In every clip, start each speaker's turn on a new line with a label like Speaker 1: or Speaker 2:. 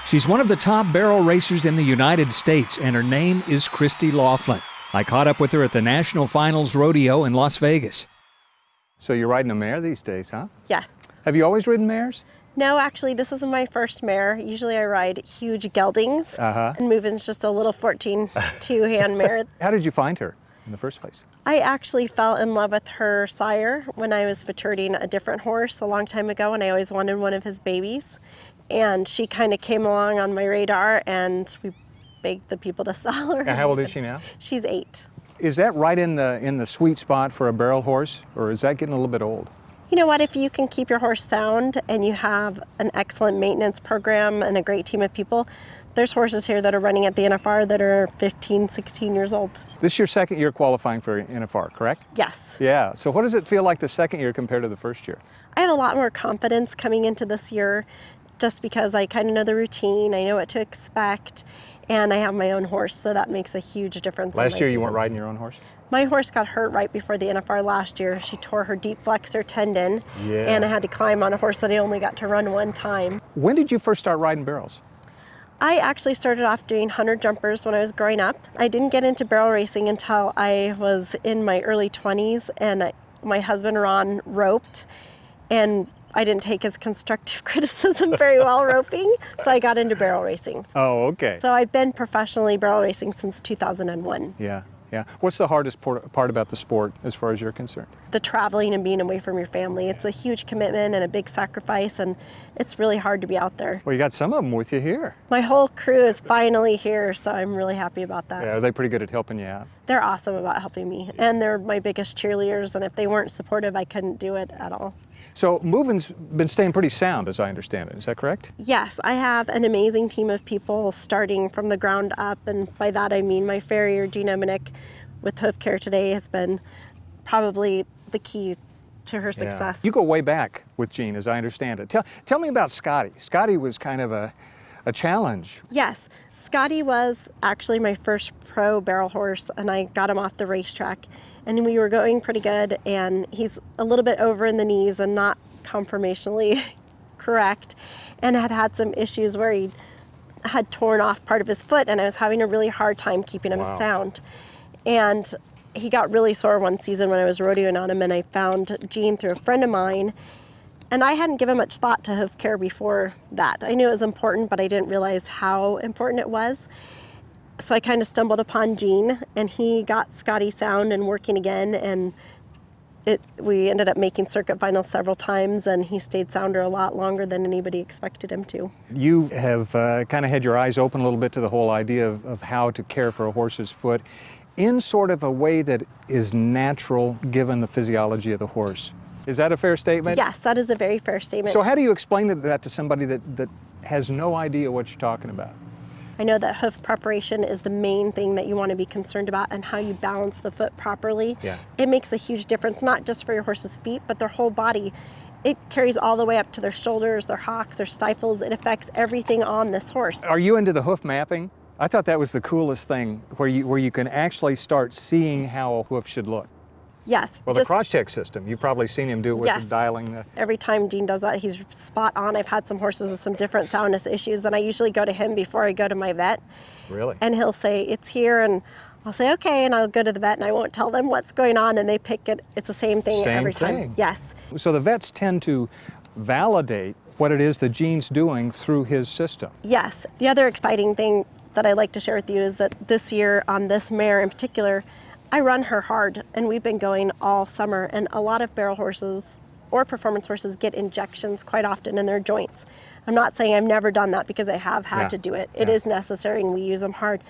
Speaker 1: She's one of the top barrel racers in the United States, and her name is Christy Loflin. I caught up with her at the National Finals Rodeo in Las Vegas. So you're riding a mare these days, huh?
Speaker 2: Yes.
Speaker 1: Have you always ridden mares?
Speaker 2: No, actually, this is my first mare. Usually I ride huge geldings, and Moven's just a little 14 two-hand mare.
Speaker 1: How did you find her in the first place?
Speaker 2: I actually fell in love with her sire when I was futurting a different horse a long time ago, and I always wanted one of his babies. And she kind of came along on my radar, and we begged the people to sell her.
Speaker 1: And how old is she now?
Speaker 2: She's 8.
Speaker 1: Is that right in the sweet spot for a barrel horse, or is that getting a little bit old?
Speaker 2: You know what, if you can keep your horse sound and you have an excellent maintenance program and a great team of people, there's horses here that are running at the NFR that are 15, 16 years old.
Speaker 1: This is your second year qualifying for NFR, correct?
Speaker 2: Yes.
Speaker 1: Yeah, so what does it feel like the second year compared to the first year?
Speaker 2: I have a lot more confidence coming into this year just because I kind of know the routine, I know what to expect, and I have my own horse, so that makes a huge difference.
Speaker 1: Last year you weren't riding your own horse?
Speaker 2: My horse got hurt right before the NFR last year. She tore her deep flexor tendon, and I had to climb on a horse that I only got to run one time.
Speaker 1: When did you first start riding barrels?
Speaker 2: I actually started off doing 100 jumpers when I was growing up. I didn't get into barrel racing until I was in my early 20s, and my husband Ron roped, and I didn't take his constructive criticism very well roping, so I got into barrel racing.
Speaker 1: Oh, okay.
Speaker 2: So I've been professionally barrel racing since 2001.
Speaker 1: Yeah. Yeah. What's the hardest part about the sport as far as you're concerned?
Speaker 2: The traveling and being away from your family. It's a huge commitment and a big sacrifice, and it's really hard to be out there.
Speaker 1: Well, you got some of them with you here.
Speaker 2: My whole crew is finally here, so I'm really happy about that.
Speaker 1: Yeah, are they pretty good at helping you out?
Speaker 2: They're awesome about helping me, and they're my biggest cheerleaders, and if they weren't supportive, I couldn't do it at all.
Speaker 1: So Moven's been staying pretty sound, as I understand it. Is that correct?
Speaker 2: Yes, I have an amazing team of people starting from the ground up, and by that I mean my farrier, Gene Eminick, with Hoof Care today has been probably the key to her success.
Speaker 1: You go way back with Gene, as I understand it. Tell me about Scotty. Scotty was kind of a challenge.
Speaker 2: Yes, Scotty was actually my first pro barrel horse, and I got him off the racetrack. And we were going pretty good, and he's a little bit over in the knees and not conformationally correct, and had some issues where he had torn off part of his foot, and I was having a really hard time keeping him sound. And he got really sore one season when I was rodeoing on him, and I found Gene through a friend of mine, and I hadn't given much thought to hoof care before that. I knew it was important, but I didn't realize how important it was. So I kind of stumbled upon Gene, and he got Scotty sound and working again, and we ended up making circuit finals several times, and he stayed sounder a lot longer than anybody expected him to. You
Speaker 1: have kind of had your eyes open a little bit to the whole idea of how to care for a horse's foot in sort of a way that is natural given the physiology of the horse. Is that a fair statement?
Speaker 2: Yes, that is a very fair statement.
Speaker 1: So how do you explain that to somebody that has no idea what you're talking about?
Speaker 2: I know that hoof preparation is the main thing that you want to be concerned about, and how you balance the foot properly.
Speaker 1: Yeah.
Speaker 2: It makes a huge difference, not just for your horse's feet, but their whole body. It carries all the way up to their shoulders, their hocks, their stifles. It affects everything on this horse.
Speaker 1: Are you into the hoof mapping? I thought that was the coolest thing, where you can actually start seeing how a hoof should look.
Speaker 2: Yes.
Speaker 1: Well, the cross-check system, you've probably seen him do it with the dialing.
Speaker 2: Every time Gene does that, he's spot on. I've had some horses with some different soundness issues, and I usually go to him before I go to my vet.
Speaker 1: Really?
Speaker 2: And he'll say, it's here, and I'll say, okay, and I'll go to the vet, and I won't tell them what's going on, and they pick it. It's the same thing every time. Yes.
Speaker 1: So the vets tend to validate what it is that Gene's doing through his system.
Speaker 2: Yes. The other exciting thing that I'd like to share with you is that this year, on this mare in particular, I run her hard, and we've been going all summer, and a lot of barrel horses or performance horses get injections quite often in their joints. I'm not saying I've never done that, because I have had to do it. It is necessary, and we use them hard.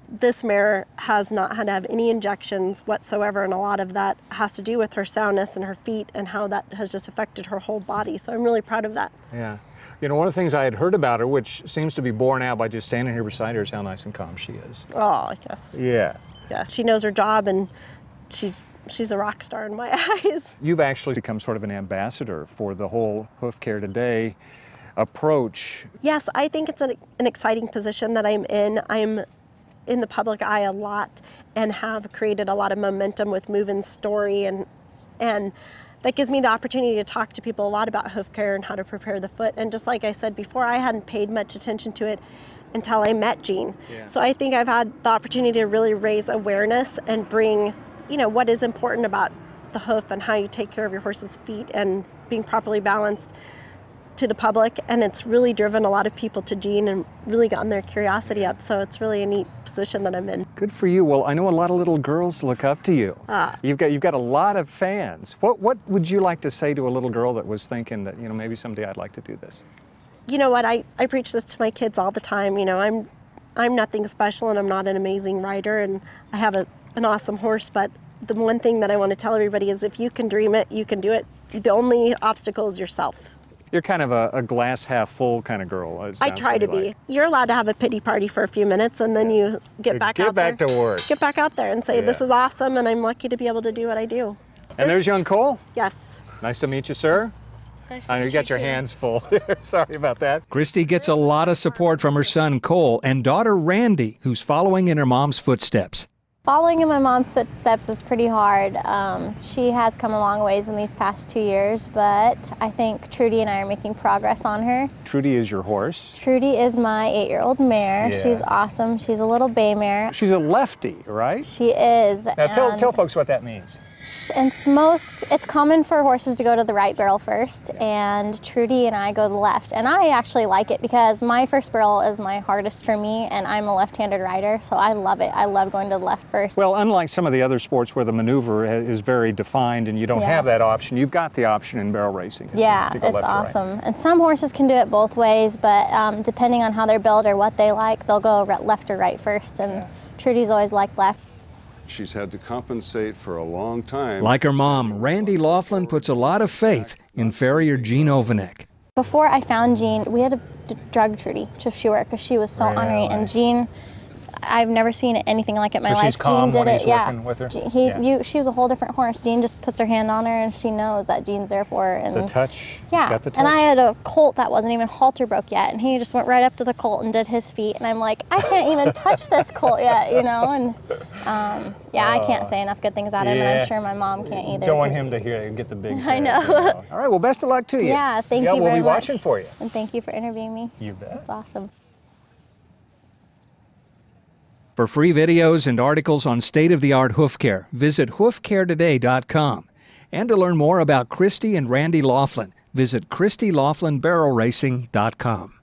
Speaker 2: This mare has not had to have any injections whatsoever, and a lot of that has to do with her soundness and her feet, and how that has just affected her whole body. So I'm really proud of that.
Speaker 1: Yeah. You know, one of the things I had heard about her, which seems to be borne out by just standing here beside her, is how nice and calm she is.
Speaker 2: Oh, yes.
Speaker 1: Yeah.
Speaker 2: Yes, she knows her job, and she's a rock star in my eyes.
Speaker 1: You've actually become sort of an ambassador for the whole Hoof Care Today approach. Yes,
Speaker 2: I think it's an exciting position that I'm in. I'm in the public eye a lot, and have created a lot of momentum with Moven's story, and that gives me the opportunity to talk to people a lot about hoof care and how to prepare the foot. And just like I said before, I hadn't paid much attention to it until I met Gene.
Speaker 1: Yeah.
Speaker 2: So I think I've had the opportunity to really raise awareness and bring, what is important about the hoof and how you take care of your horse's feet and being properly balanced to the public. And it's really driven a lot of people to Gene and really gotten their curiosity up. So it's really a neat position that I'm in.
Speaker 1: Good for you. Well, I know a lot of little girls look up to you. You've got a lot of fans. What would you like to say to a little girl that was thinking that, maybe someday I'd like to do this?
Speaker 2: You know what, I preach this to my kids all the time. I'm nothing special and I'm not an amazing rider and I have an awesome horse, but the one thing that I want to tell everybody is if you can dream it, you can do it. The only obstacle is yourself.
Speaker 1: You're kind of a glass half full kind of girl.
Speaker 2: I try to be. You're allowed to have a pity party for a few minutes and then you get back out there.
Speaker 1: Get back to work.
Speaker 2: Get back out there and say, this is awesome and I'm lucky to be able to do what I do.
Speaker 1: And there's young Cole.
Speaker 2: Yes.
Speaker 1: Nice to meet you, sir. I know you got your hands full. Sorry about that.
Speaker 3: Christy gets a lot of support from her son Cole and daughter Randy, who's following in her mom's footsteps.
Speaker 4: Following in my mom's footsteps is pretty hard. She has come a long ways in these past 2 years, but I think Trudy and I are making progress on her.
Speaker 1: Trudy is your horse?
Speaker 4: Trudy is my 8-year-old mare.
Speaker 1: Yeah.
Speaker 4: She's awesome. She's a little bay mare.
Speaker 1: She's a lefty, right?
Speaker 4: She is.
Speaker 1: Now tell folks what that means.
Speaker 4: And it's common for horses to go to the right barrel first, and Trudy and I go to the left. And I actually like it because my first barrel is my hardest for me, and I'm a left-handed rider, so I love it. I love going to the left first.
Speaker 1: Well, unlike some of the other sports where the maneuver is very defined and you don't have that option, you've got the option in barrel racing.
Speaker 4: Yeah, it's awesome. And some horses can do it both ways, but depending on how they're built or what they like, they'll go left or right first, and Trudy's always liked left.
Speaker 5: She's had to compensate for a long time.
Speaker 3: Like her mom, Randy Loflin puts a lot of faith in farrier Gene Ovanek.
Speaker 4: Before I found Gene, we had to drug Trudy to shoe because she was so ornery. And Gene, I've never seen anything like it in my life.
Speaker 1: She's calm
Speaker 4: Gene did
Speaker 1: when
Speaker 4: it,
Speaker 1: he's working with her?
Speaker 4: She was a whole different horse. Gene just puts her hand on her and she knows that Gene's there for her. And
Speaker 1: the touch?
Speaker 4: Yeah,
Speaker 1: got the touch.
Speaker 4: And I had a colt that wasn't even halter broke yet, and he just went right up to the colt and did his feet, and I'm like, I can't even touch this colt yet, and I can't say enough good things about him, and I'm sure my mom can't either.
Speaker 1: Don't want him to get the big
Speaker 4: I know.
Speaker 1: All right, well, best of luck to you.
Speaker 4: Yeah, thank you very much.
Speaker 1: We'll be watching for you.
Speaker 4: And thank you for interviewing me.
Speaker 1: You bet.
Speaker 4: That's awesome.
Speaker 3: For free videos and articles on state-of-the-art hoof care, visit hoofcaretoday.com. And to learn more about Christy and Randy Loflin, visit ChristyLoflinBarrelRacing.com.